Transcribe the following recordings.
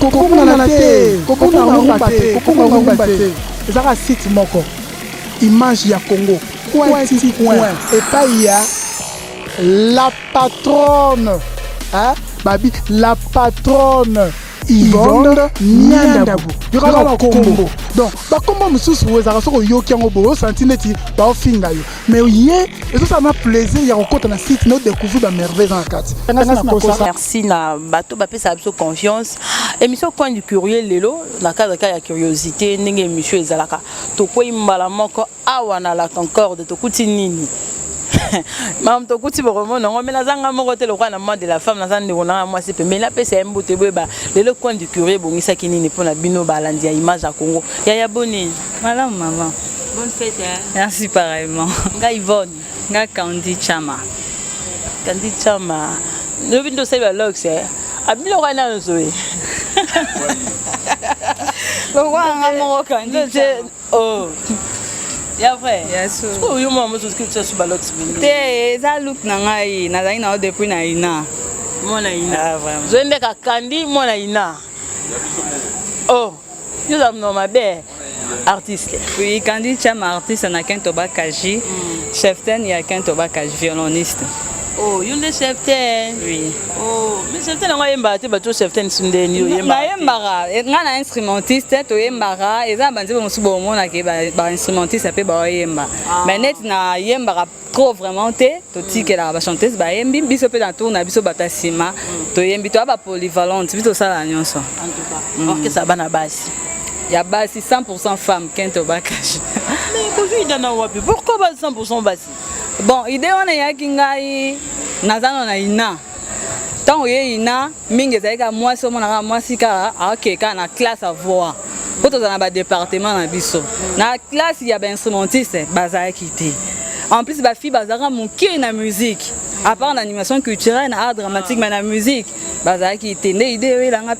Kokonga na te, kokonga ngomba te, kokonga ngomba te. Ezaka site moko. Image ya Congo. Point. Et pas il y a la patronne. Hein? Babi, la patronne. Yvonne Niandabu. Yokala Combo. Donc, ba combo mususu wezaka soko yoki yango bo senti neti ba finga yo. Mais yé, et ça m'a plaisir ya kokota na site no découvrir ba merveille dans la carte. Merci na bato ba pesa biso confiance. Émission Coin du Curieux lelo na cadre ya curiosité ndenge émission ezalaka. To ko imbala moko awa na la Concorde to kuti nini. Mam to kuti vraiment non mais la zanga moko te le roi na mode de la femme na zande ngona moi c'est mais la pesa mbote boba le Coin du Curieux bongisa kinini pona bino balandi ya image ya Congo. Ya boni. Madame maman. Bonne fête hein. Merci pareillement. Nga Yvonne, Nga Kandi Chama. Kandi Chama. Le bindo c'est le lox hein. Abilo kana nzoe. Le roi nga moko Kandi. Oh. Ya vrai. Yes. Oh yo maman tout ce que tu as sur balox bindo. Te za look na ngai nazali na depuis na ina. Mona ina. Ah vraiment. Je ndeka Kandi mona ina. Oh. Yo za no mabe. Artiste. Oui, Kandi Chama artiste na Kento Bakaji. Cheftain ya Kento Bakaji violoniste. Oh, you le cheftain. Oui. Oh, mais cheftain nga yemba te bato cheftain sundeni yo yemba. Na yembara, nga na instrumentiste to yembara, eza banze bo musubo mona ke ba instrumentiste pe ba yemba. Mais net na yembara trop vraiment te to tikela ba chanteuse ba yembi biso pe na tour na biso batasima to yembi to ba polyvalente biso sala nyonso. En tout cas, orchestre bana basi. Ya basi 100% femme Kento Bakaji. Mais aujourd'hui dana wapi? Pourquoi ba 100% basi? Bon, idée wana yaki ngai nazano na ina. Tant oye ina mingi zaika mwasi omona mwasi ka akeka na classe à voix. Poto za na ba département na biso. Na classe ya ba instrumentiste bazaki te. En plus ba fille bazaka moké na musique. À part l'animation culturelle na art dramatique mais na musique bazaki te nde idée welanga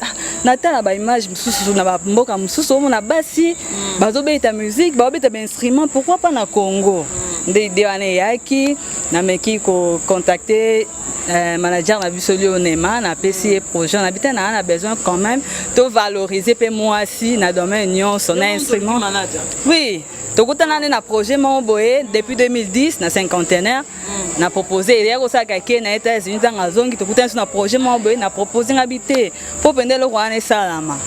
na tala ba image mususu na ba mboka mususu omona basi bazobeta musique bazobeta ba instrument pourquoi pas na Congo. Nde idée wana yaki na meki ko contacter manager na biso Lionema na PC projet on habite na a besoin quand même de valoriser pe moi si na domaine nyonso na instrument. Oui. Tokutana na projet mon boye depuis 2010 na cinquantenaire na proposé hier aussi à na États-Unis dans la zone qui tokutana na projet mon boye na proposé habiter pour prendre le roi na salama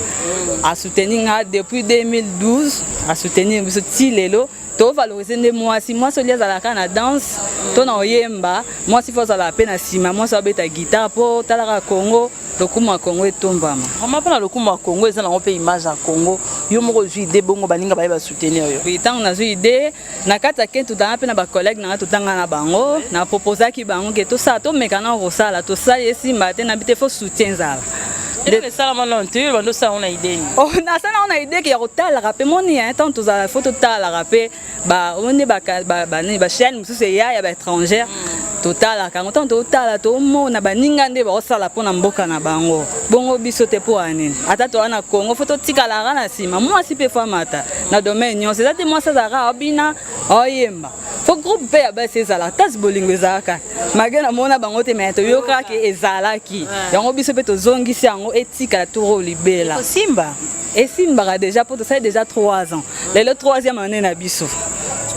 à soutenir depuis 2012 à soutenir ce tilelo to valoriser de moi si moi solia za la na danse to na oyemba moi si faut za la peine na sima moi ça beta guitare pour talaka Congo le kuma Congo etombama on pas le kuma Congo ça na pe image à Congo yo moko zui de bongo baninga ba soutenir yo oui tant na zui idée na kata ke tout dans pe na ba collègue na tout tanga na bango na proposer ki bango ke to ça to mekana ko sala to ça yesi matin na bite faut soutien zala de ça la non tu bando ça on a idée oh na ça on a idée que ya kotala rapé moni hein tant tout za photo tala rapé ba on est ba chaîne mususu ya ba étrangère total quand on total to mona baninga nde ba osala pona mboka na bango bongo biso te po anini ata to na Congo photo tikala na sima moi si pe famata na domaine nyonso ça te moi ça za obina oyemba faut groupe pe ba c'est ça la tas bolingo ezaka magana mona bango te mais to yoka ke ezalaki yango biso pe to zongisi yango etika to libela Simba et Simba déjà pour ça déjà 3 ans le troisième année na biso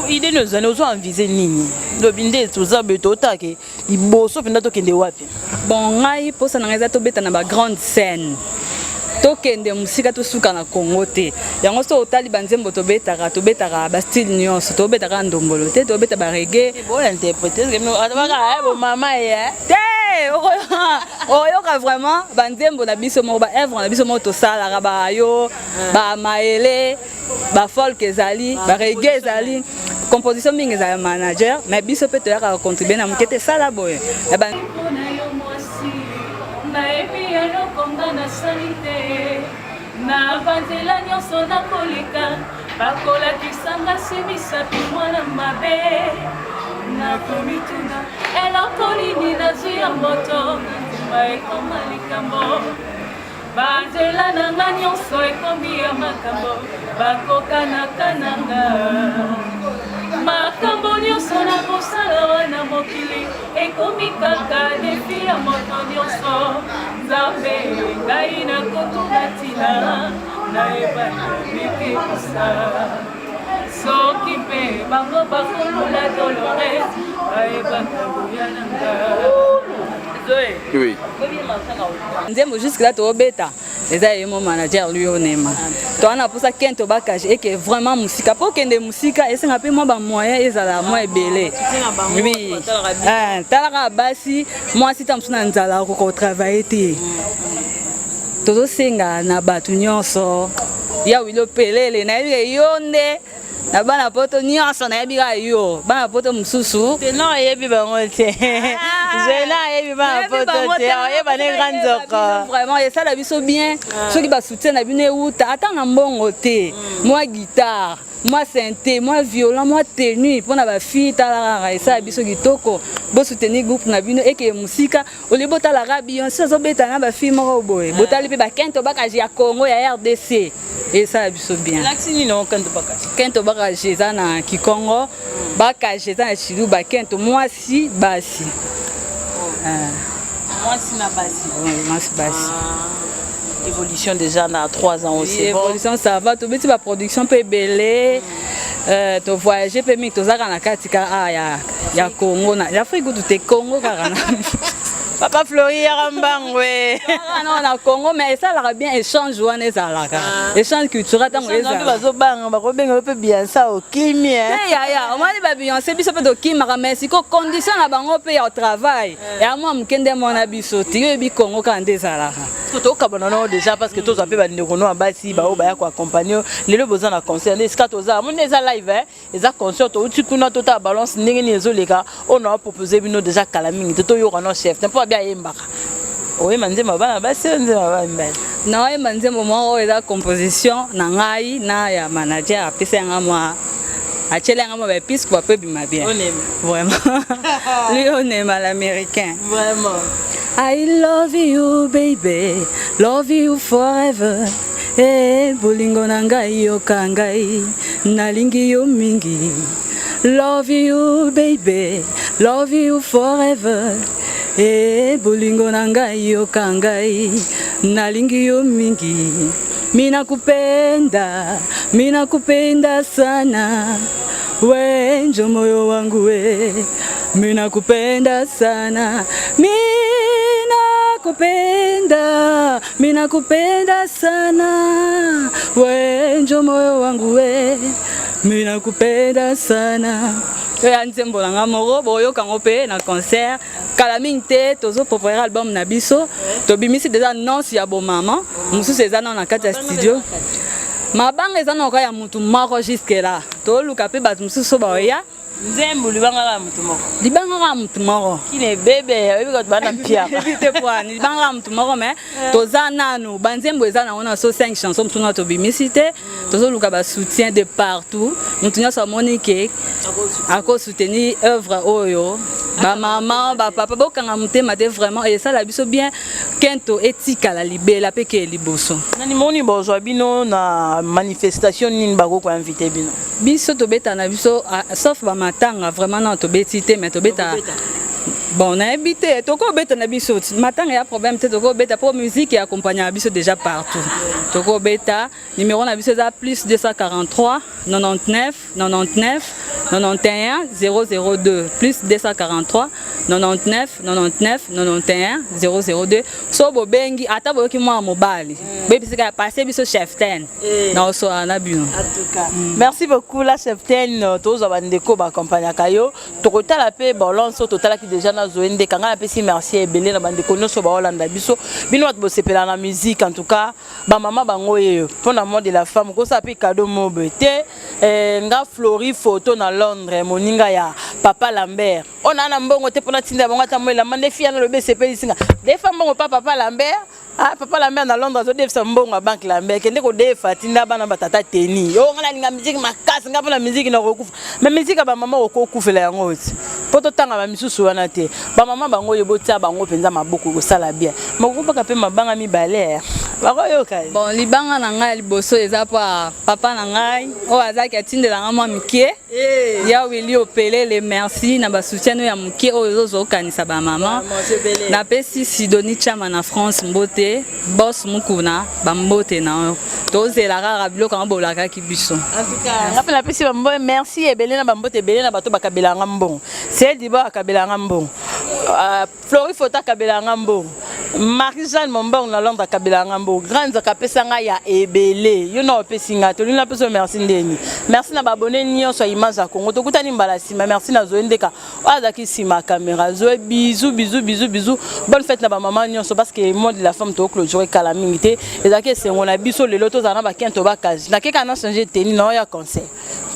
idée nous a envisé nini le binde tout ça beto take iboso penda to kende wapi bon ngai posa na ngeza to beta na ba grande scène to kende musika to suka na Congo te yango so otali banzembo to betaka ba style nyonso to betaka ndombolo te to beta ba reggae bon interpréter que nous adabaka bon maman ya te oyoka vraiment banzembo na biso mo ba œuvre na biso mo to sala ba yo ba maele ba folk ezali ba reggae ezali composition mingi za manager mais biso pe to yaka contribuer na mukete sala boye e ba na banzela nyonso nakoleka bakolakisanga semisapi mwana mabe nakomituna eloko nini nazwi ya moto nzima ekoma likambo banzela nanga nyonso ekomi ya makambo bakokanakananga makambo nyonso na kosala wana mokili ekomi kaka defi ya moto nyonso nzambe ngai nakotuna ntina nayebana mikebisa soki mpe bango bakolula Dolores bayebaka boya na nga. Oui. Nzembo jusque là tobeta eza yemo manager lui onema to ana posa kento bakaje et que vraiment musika po kende musika esenga pe moi ba moyen ezala moi ebele oui talaka basi moi si tamsuna nzala ko travailler te todo senga na batu nyonso ya wilo pelele na yonde na bana poto nyonso na yebika yo bana poto mususu te non yebi bango te je na yebi bana poto te yeba ne grande vraiment et ça la biso bien ceux qui ba soutien na bino uta atanga mbongo te moi guitare moi synthé moi violon moi tenue pour na ba fille talaka et ça biso kitoko bo soutenir groupe na bino et que musika olibo talaka bien ça zo beta na ba fille moko boye botali pe ba kento bakaji ya Congo ya RDC. Et ça biso bien. L'axini non kento bakaji. Kento bakaji za na Kikongo, bakaji za na Chilu ba kento mwasi basi. Mwasi na basi. Oui, mwasi basi. Évolution déjà na 3 ans aussi. Évolution ça va, to beti ba production pe belé. To voyager pe mi to zaka na katika ya Congo na. Ya Afrique du te Congo karana. Papa Flori Yarambangwe. Non, na Congo, mais ça l'a bien échange wana ezalaka. Échange culturel tango ezalaka. Bazo banga ba kobenga pe bien ça au kimi hein. Ya, on mali ba bien, c'est biso pe do kimaka mais siko condition na bango pe ya travail. Ya moi mkende mona biso ti yo bi Congo kande ezalaka. To kabana no déjà parce que tous appelé ba ndeko no abasi ba o ba ya ko accompagner les besoins na concert les scat oza mon eza live hein eza concert to uti kuna to ta balance ndenge ni ezoleka on a proposé bino déjà kalamingi to yo kana chef n'importe bien yembaka oye manzema bana basi nzema ba mbele na oye manzema mo eza composition na ngai na ya manager apesa nga moi achelenga mo ba pisque ba pe bima bien vraiment lui on aime l'américain vraiment. I love you baby, love you forever. Eh, bolingo nangai yo kangai, nalingi yo mingi. Love you baby, love you forever. Eh, bolingo nangai yo kangai, nalingi yo mingi. Mina kupenda sana. We njo moyo wangu we, mina kupenda sana. Mina kupenda sana. We njo moyo wangu we, mina kupenda sana. Ya nzembo langa moko boyo kango pe na concert kala minte tozo préparer album na biso to bimisi déjà annonce ya bo mama musu seza na kati ya studio mabanga eza na ya mutu moko jusque là to luka pe bat musu so ba ya Nzembo libanga mutu moko. Libanga mutu moko. Kine bébé, obi ko bana pia. Évite quoi, libanga mutu moko mais toza nanu, banzembo eza na ona so 5 chansons tuna to bimisité, tozo luka ba soutien de partout. Mutu nyoso Monique ako soutenir œuvre oyo. Ba maman, ba papa bokanga mutema de vraiment et ça la biso bien kento etika la libela pe ke liboso. Nani moni bozwa bino na manifestation nini bako ko inviter bino. Biso to beta na biso sauf ba matanga vraiment non to betité mais to beta bon na habité to ko beta na biso matanga ya problème te to ko beta pour musique et accompagner biso déjà partout to ko beta numéro na biso za plus 243 99 99 91 002 plus 243 99 99 91 002 so bo bengi ata boyoki mwa mobali bebi sika passer biso chef 10 na so na bino en tout cas merci beaucoup la chef 10 tozo bandeko ba accompagner kayo to kotala pe balance total qui déjà na zoende kanga na pesi merci ebele na bandeko nyonso ba Holanda biso bino bat bo sepela na musique en tout cas ba mama bango yeyo pona mot de la femme ko sa pe cadeau mobete nga Flori photo na Londres moninga ya papa Lambert on a na mbongo te pona tinda bango ta moela mande fia na le BCP isinga des femmes bongo papa Lambert ah papa Lambert na Londres zo def mbongo bank Lambert kende ko defa tinda bana batata teni yo ngala linga musique makasi nga pona musique na kokufa mais musique ba mama okokufela yango oti poto tanga ba misusu wana te ba mama bango yebota bango penza maboko ko sala bien makupa ka pe mabanga mibale bakoyoka bon libanga na ngai liboso eza pa papa na ngai oyo azalaki atindelanga mwa mike ya wili opelele merci na basoutien ya moke oyo ezozokanisa bamama napesi Sidonie Chama na France mbote boss mukuna bambote na oyo tozela kaka biloko yango bolakaki biso ngape napesi bambote merci ebele na bambote ebele na bato bakabelanga mbongo Sedibo akabelanga mbongo Flori Fota akabelanga mbongo Marie-Jeanne Mombong na Londres akabelanga mbongo Grande akapesanga ya ebele yo na opesinga to lina peso merci ndeni merci na babone nyonso ya image ya Congo tokutani mbala sima merci na Zoendeka azaki sima caméra zo bisous bonne fête na ba maman nyonso parce que moi de la femme to clôturer kala mingité ezaki sengo na biso lelo to zana ba kento ba kazi na keka na changer teni na ya concert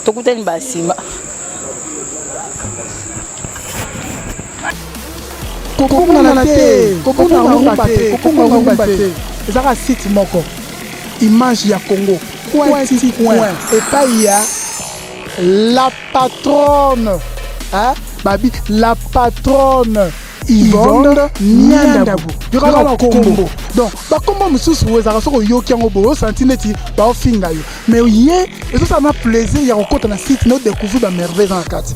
tokutani basima kokonga te kokonga te ezaka site moko image ya Congo point et pas il y a la patronne babi la patronne Yvonne Niandabu yokala kombo donc bakombo mususu ezaka soko yoki yango boyo senti neti baofinga yo mais ye ezo ça m'a plaisir ya kokota na site no découvrir ba merveille dans la carte